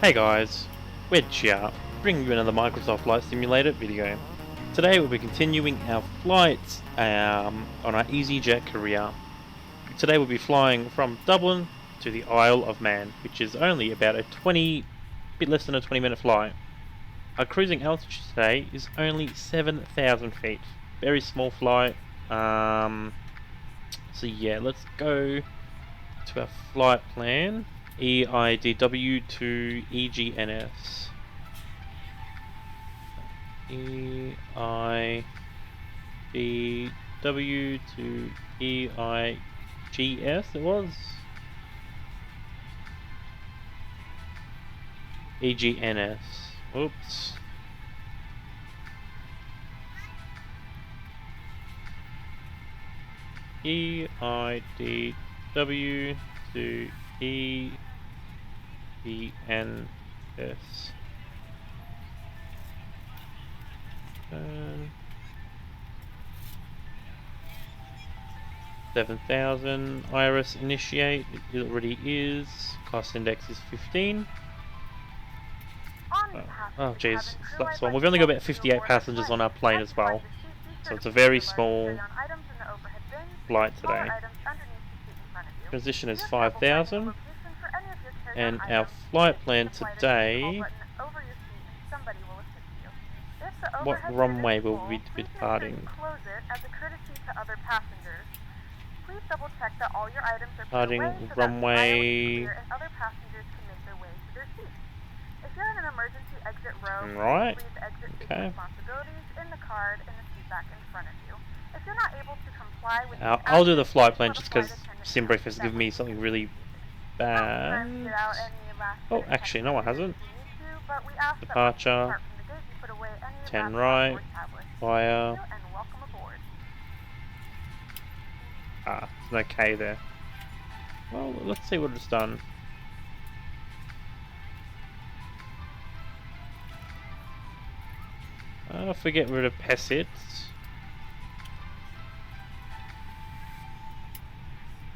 Hey guys, we're here, bringing you another Microsoft Flight Simulator video. Today we'll be continuing our flights on our EasyJet career. Today we'll be flying from Dublin to the Isle of Man, which is only about a bit less than a 20-minute flight. Our cruising altitude today is only 7,000 feet. Very small flight. So yeah, let's go to our flight plan. EIDW to EGNS. EIDW to EIGS it was? EGNS. Oops. EIDW to EGNS. 7,000. Iris initiate. It already is. Class index is 15. Oh jeez, that's one. We've only got about 58 passengers on our plane as well, so it's a very small flight today. Transition is 5,000, and our flight plan today. What runway will we be departing? Please double check that all your items are Departing runway. and other passengers can make their way to their seats. If you're in an emergency exit row, Right. please exit safety responsibilities in the card in the seat back in front of you. If you're not able to comply with I'll do the flight plan just because SimBrief has given me something really bad. Oh, actually, no, it hasn't. Departure. 10 right. Fire. Ah, it's an okay there. Well, let's see what it's done. Forget rid of Pessit.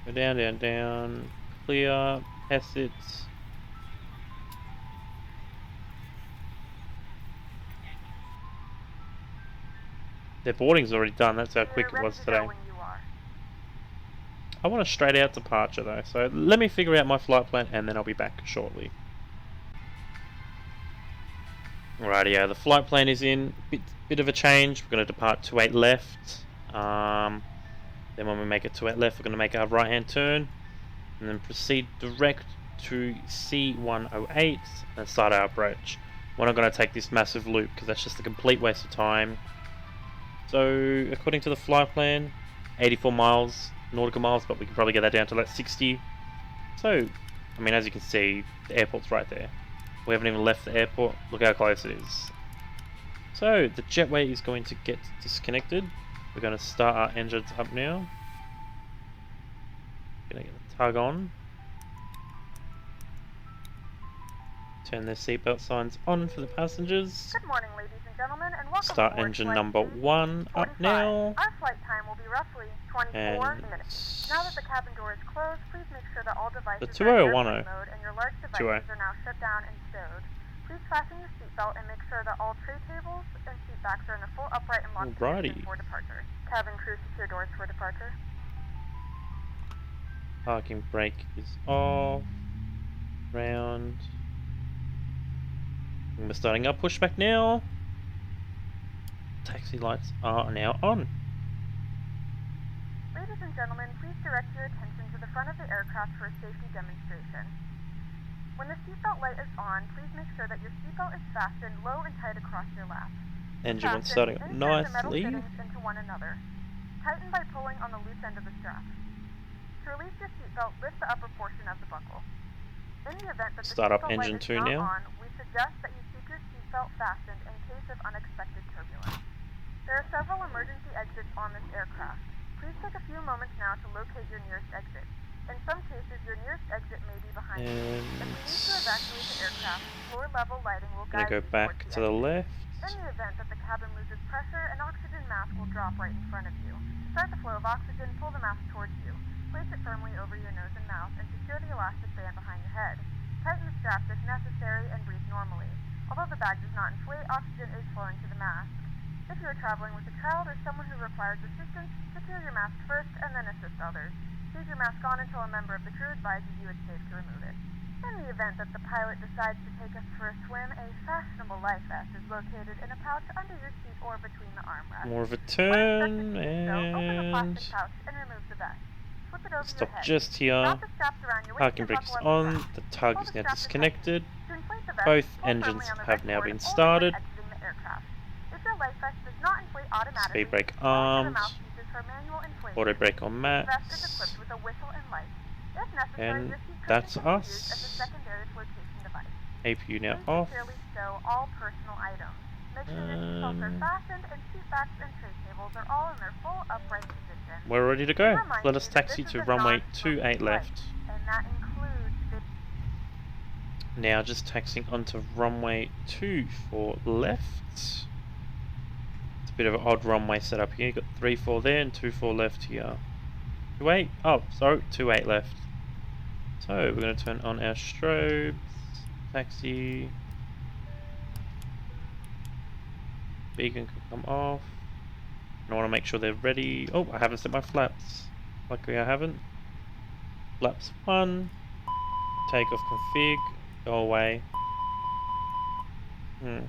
Go down, down, down. Clear. Pessit. Their boarding's already done, that's how quick it was today. I want a straight out departure though, so let me figure out my flight plan and then I'll be back shortly. Rightio, the flight plan is in, bit of a change. We're going to depart 28 left. Then when we make a 28 left, we're going to make our right hand turn and then proceed direct to C108 and start our approach. We're not going to take this massive loop because that's just a complete waste of time. So according to the flight plan, 84 miles nautical miles, but we can probably get that down to like 60. So, I mean, as you can see, the airport's right there. We haven't even left the airport. Look how close it is. So, the jetway is going to get disconnected. We're going to start our engines up now. Going to get the tug on. Turn the seatbelt signs on for the passengers. Good morning, ladies and gentlemen, and welcome Start engine number 1 up now. Our flight time will be roughly 24 minutes. Now that the cabin door is closed, please make sure that all devices are in airplane mode and your large devices are now shut down and stowed. Please fasten your seatbelt and make sure that all tray tables and seat backs are in a full upright and locked position for departure. Cabin crew, secure doors for departure. Parking brake is off. Round. We're starting our pushback now. Taxi lights are now on. Ladies and gentlemen, please direct your attention to the front of the aircraft for a safety demonstration. When the seatbelt light is on, please make sure that your seatbelt is fastened low and tight across your lap. Engine one starting up nicely. The metal fittings into one another. Tighten by pulling on the loose end of the strap. To release your seatbelt, lift the upper portion of the buckle. In the event that the start up seatbelt engine light is 2 not now. on, we suggest that you keep your seatbelt fastened in case of unexpected turbulence. There are several emergency exits on this aircraft. Please take a few moments now to locate your nearest exit. In some cases, your nearest exit may be behind you. If we need to evacuate the aircraft, floor-level lighting will guide you go back to the left. In the event that the cabin loses pressure, an oxygen mask will drop right in front of you. To start the flow of oxygen, pull the mask towards you. Place it firmly over your nose and mouth and secure the elastic band behind your head. Tighten the straps if necessary and breathe normally. Although the bag does not inflate, oxygen is flowing to the mask. If you are traveling with a child or someone who requires assistance, secure your mask first and then assist others. Leave your mask on until a member of the crew advises you it's safe to remove it. In the event that the pilot decides to take us for a swim, a fashionable life vest is located in a pouch under your seat or between the armrests. More of a turn, Open the and plastic pouch and remove the vest. Flip it over stop your head. just here. Wrap the straps around your waist Parking and brake is buckle up the on, strap. the tug Pull is the now strap to disconnected, To inflate the vest, both pull engines firmly on the have red now cord been only when started, exiting the aircraft. If your life vest does not inflate automatically, speed brake pull into the armed, mouthpieces for manual inflation. auto brake on The vest is max, equipped with a whistle and lights. If necessary, and your seat that's cushion can be used as a us. secondary flotation device. APU now Please off, securely stow all personal items. Make sure your seatbelts are fastened and seat backs and tray tables are all in their full upright position. we're ready to We go. remind Let you us that taxi this to is a runway non-smoking 28 flight, left. and that includes Now just taxiing onto runway 24 left. It's a bit of an odd runway setup here. You've got 34 there and 24 left here. 28, oh sorry, 28 left. So we're going to turn on our strobes, taxi, beacon can come off. And I want to make sure they're ready. Oh, I haven't set my flaps. Luckily I haven't. Flaps 1, takeoff config, go away. There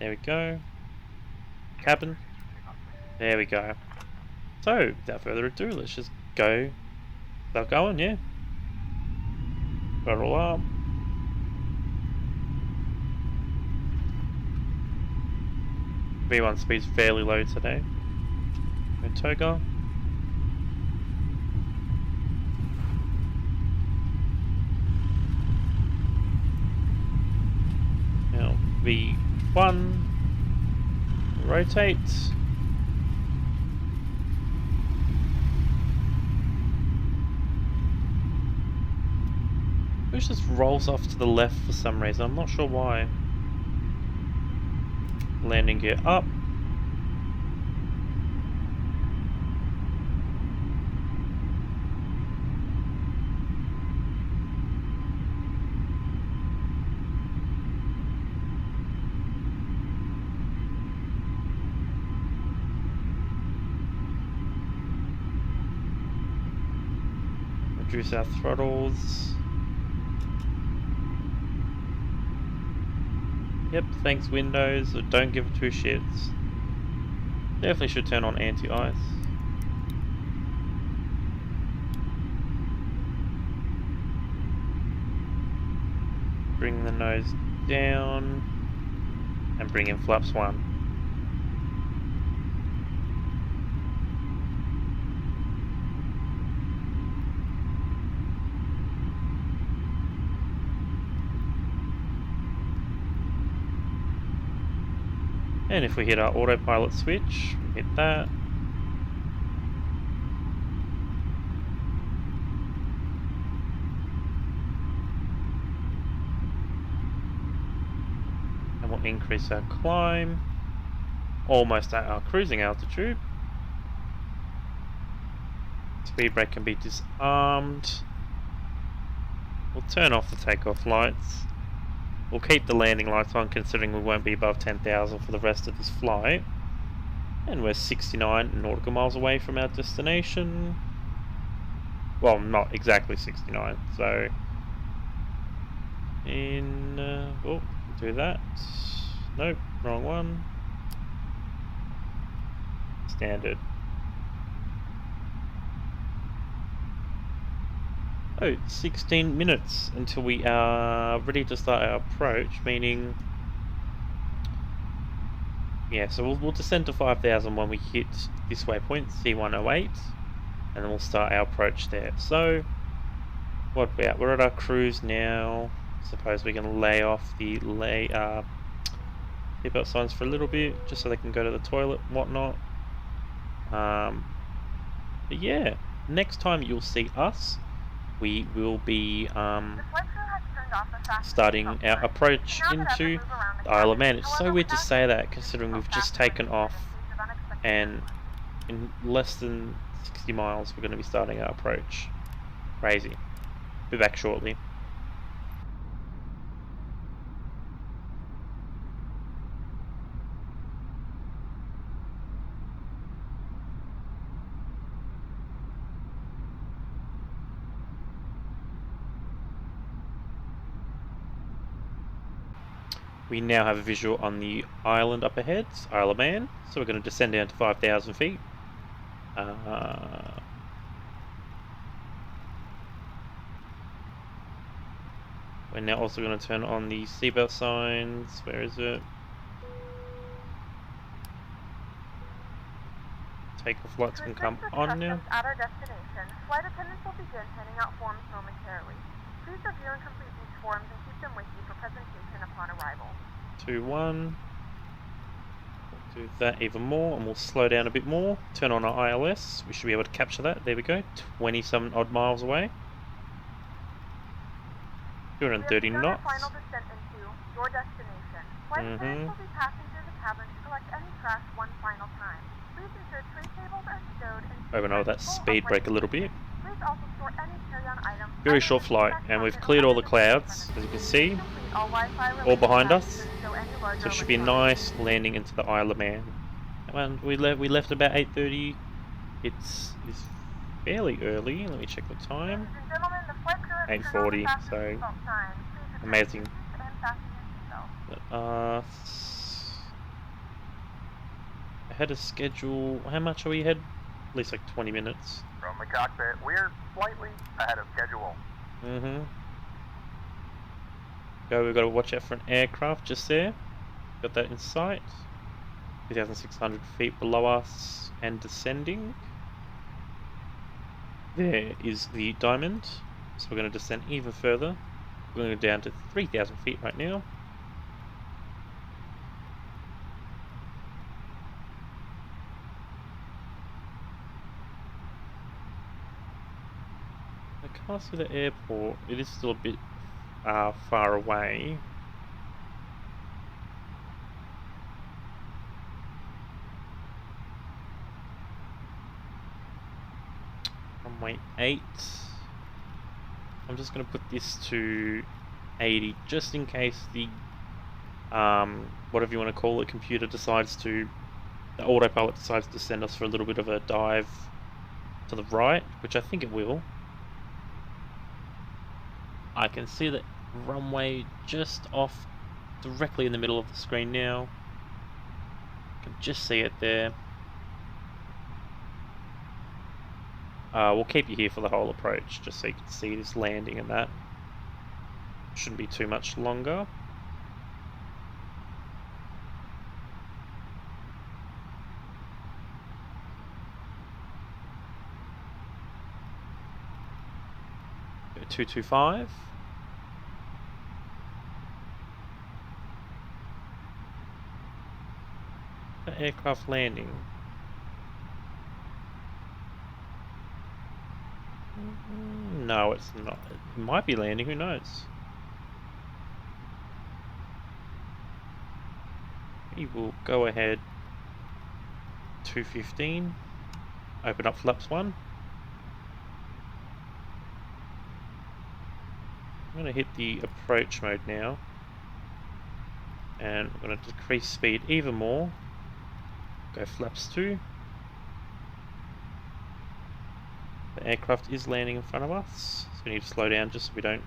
we go. Cabin. There we go. So, without further ado, let's just go. Start going, yeah. Throttle up. V1 speed's fairly low today. Go toga. Now V1. Rotate. Which just rolls off to the left for some reason. I'm not sure why. Landing gear up. Reduce our throttles. Yep, thanks Windows, or don't give two shits. Definitely should turn on anti-ice. Bring the nose down, and bring in flaps 1. And if we hit our autopilot switch, hit that. And we'll increase our climb, almost at our cruising altitude. Speed brake can be disarmed. We'll turn off the takeoff lights. We'll keep the landing lights on considering we won't be above 10,000 for the rest of this flight. And we're 69 nautical miles away from our destination. Well, not exactly 69, so... oh, do that. Nope, wrong one. Standard. Oh, 16 minutes until we are ready to start our approach, meaning... Yeah, so we'll descend to 5,000 when we hit this waypoint, C108, and then we'll start our approach there. So, what we're at? We're at our cruise now. Suppose we can lay off the seatbelt signs for a little bit, just so they can go to the toilet and whatnot. But yeah, next time you'll see us, we will be starting our approach into the Isle of Man. It's so weird to say that considering we've just taken off and in less than 60 miles we're going to be starting our approach. Crazy. Be back shortly. We now have a visual on the island up ahead, Isle of Man. So we're going to descend down to 5,000 feet. We're now also going to turn on the seatbelt signs. Where is it? Takeoff lights can come on now. At our destination, flight attendants will begin handing out forms momentarily. Please review and complete these forms and keep them with you for presentation upon arrival. 2, 1. We'll do that even more, and we'll slow down a bit more. Turn on our ILS. We should be able to capture that. There we go. 20-some odd miles away. 230 knots. Final descent into your destination. Flight attendants will be passing through the cabin to collect any trash one final time. Please ensure tray tables are stowed and over and over that speed brake a little bit. Please also store any carry-on items. Very short flight, and we've cleared all the clouds, as you can see, all behind us. So it should be a nice landing into the Isle of Man. And we left about 8:30. It's fairly early. Let me check the time. 8:40. So amazing. Ahead of schedule. How much are we ahead? At least like 20 minutes. From the cockpit, we're slightly ahead of schedule. Go, we've got to watch out for an aircraft just there. Got that in sight. 2,600 feet below us and descending. There is the diamond. So we're going to descend even further. We're going to go down to 3,000 feet right now. I can't see the airport. It is still a bit far away. Runway 8. I'm just going to put this to 80 just in case the whatever you want to call it, computer decides to, the autopilot decides to send us for a little bit of a dive to the right, which I think it will. I can see the runway just off directly in the middle of the screen now. I can just see it there. We'll keep you here for the whole approach, just so you can see this landing and that. Shouldn't be too much longer. Go 225. The aircraft landing. No, it's not. It might be landing, who knows? We will go ahead 215. Open up flaps 1. I'm going to hit the approach mode now. And we're going to decrease speed even more. Go flaps 2. The aircraft is landing in front of us, so we need to slow down just so we don't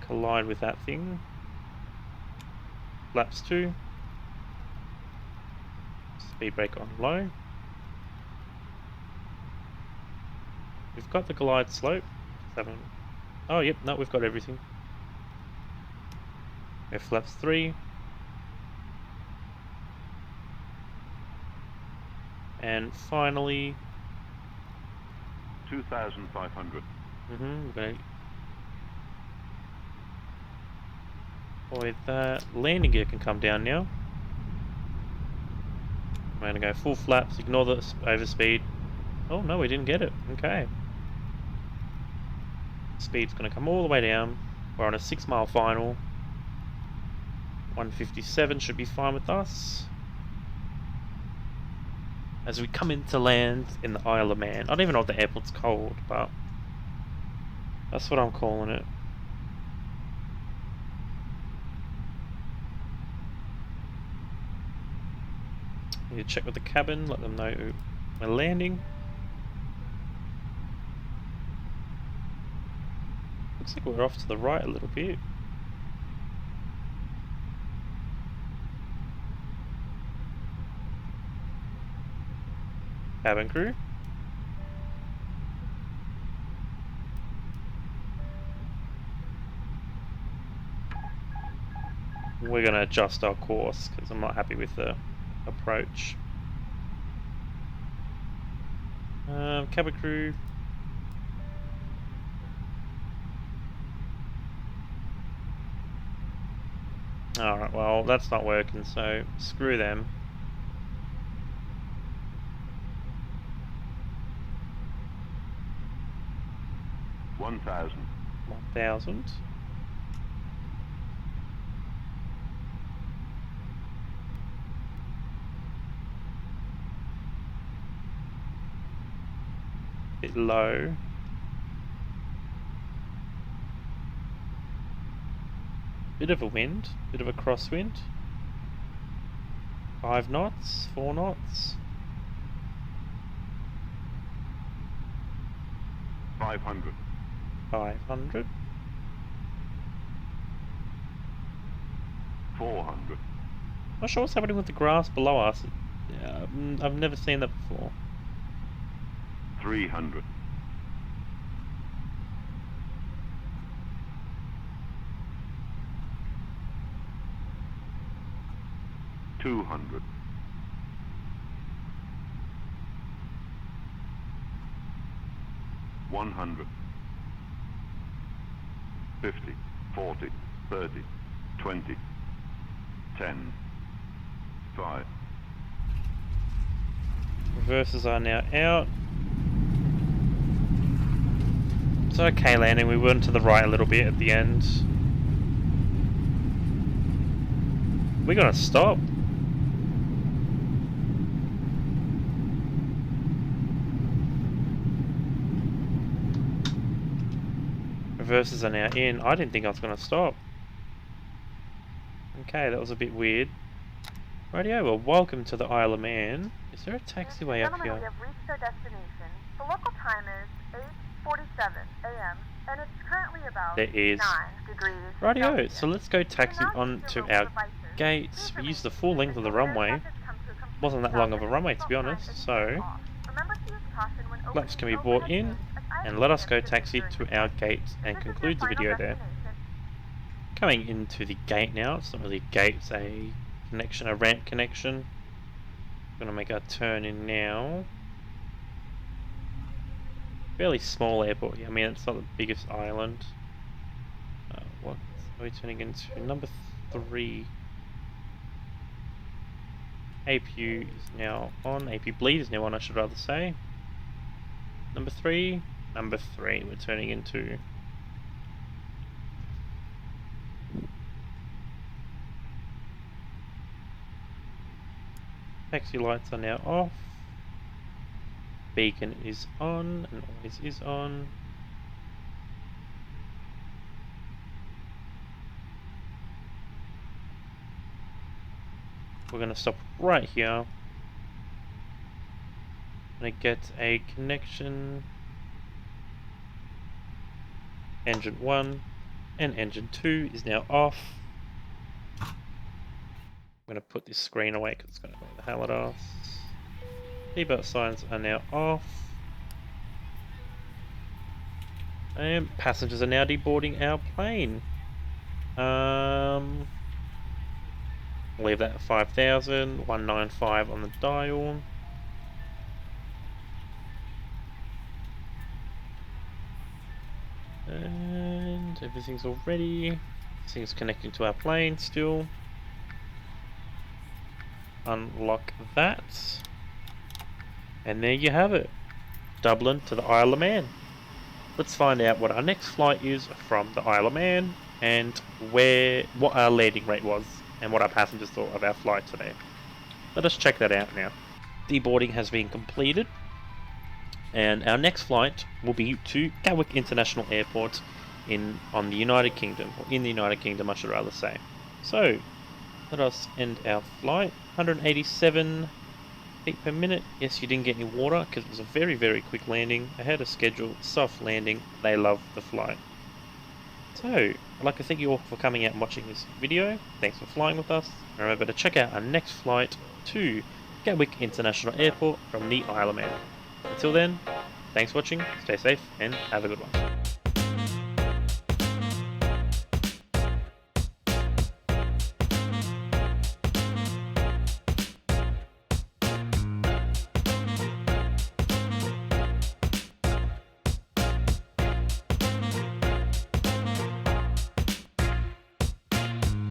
collide with that thing. Flaps 2. Speed brake on low. We've got the glide slope. Oh, yep, no, we've got everything. Go flaps 3. And finally, 2,500. Okay. Avoid that. Landing gear can come down now. We're going to go full flaps, ignore the overspeed. Oh no, we didn't get it. Okay. Speed's going to come all the way down. We're on a 6-mile final. 157 should be fine with us. As we come in to land in the Isle of Man. I don't even know what the airport's called, but That's what I'm calling it. Need to check with the cabin, let them know we're landing. Looks like we're off to the right a little bit. Cabin crew. We're going to adjust our course because I'm not happy with the approach. Cabin crew. Alright, well that's not working, so screw them. $1,000. 1,000. Bit low. Bit of a wind, bit of a crosswind. 5 knots, 4 knots. 500. 500. 400. Not sure what's happening with the grass below us. I've never seen that before. 300. 200. 100. 50. 40. 30. 20. 10. 5. Reverses are now out. It's okay landing, we went to the right a little bit at the end. We're gonna stop. Reverses are now in. I didn't think I was gonna stop. Okay, that was a bit weird. Rightio, well welcome to the Isle of Man. Is there a taxiway up here? We have reached our destination. The local time is 8:47 a.m. and it's currently about there is 9 degrees. Rightio, Celsius. so let's go taxi on to our gates. We used the full length of the runway. Wasn't that long of a runway to be honest, so flaps can be brought in and let us go taxi to our gates and conclude the video there. Coming into the gate now. It's not really a gate, it's a connection, a ramp connection. Gonna make our turn in now. Fairly small airport here. I mean, it's not the biggest island. What are we turning into? Number 3. APU is now on. AP bleed is now on, I should rather say. Number 3. Number 3 we're turning into. Taxi lights are now off. Beacon is on and always is on. We're going to stop right here. I'm going to get a connection. Engine 1 and engine 2 is now off. I'm going to put this screen away because it's going to make the hell out of us. Seatbelt signs are now off. And passengers are now deboarding our plane. Leave that at 5,000, 195 on the dial. And everything's all ready. Everything's connecting to our plane still. Unlock that. And there you have it. Dublin to the Isle of Man. Let's find out what our next flight is from the Isle of Man and what our landing rate was and what our passengers thought of our flight today. Let us check that out now. Deboarding has been completed. And our next flight will be to Gatwick International Airport on the United Kingdom, or in the United Kingdom I should rather say. So let us end our flight. 187 feet per minute. Yes, you didn't get any water because it was a very, very quick landing. I had a schedule, soft landing. They love the flight. So I'd like to thank you all for coming out and watching this video. Thanks for flying with us. And remember to check out our next flight to Gatwick International Airport from the Isle of Man. Until then, thanks for watching, stay safe, and have a good one.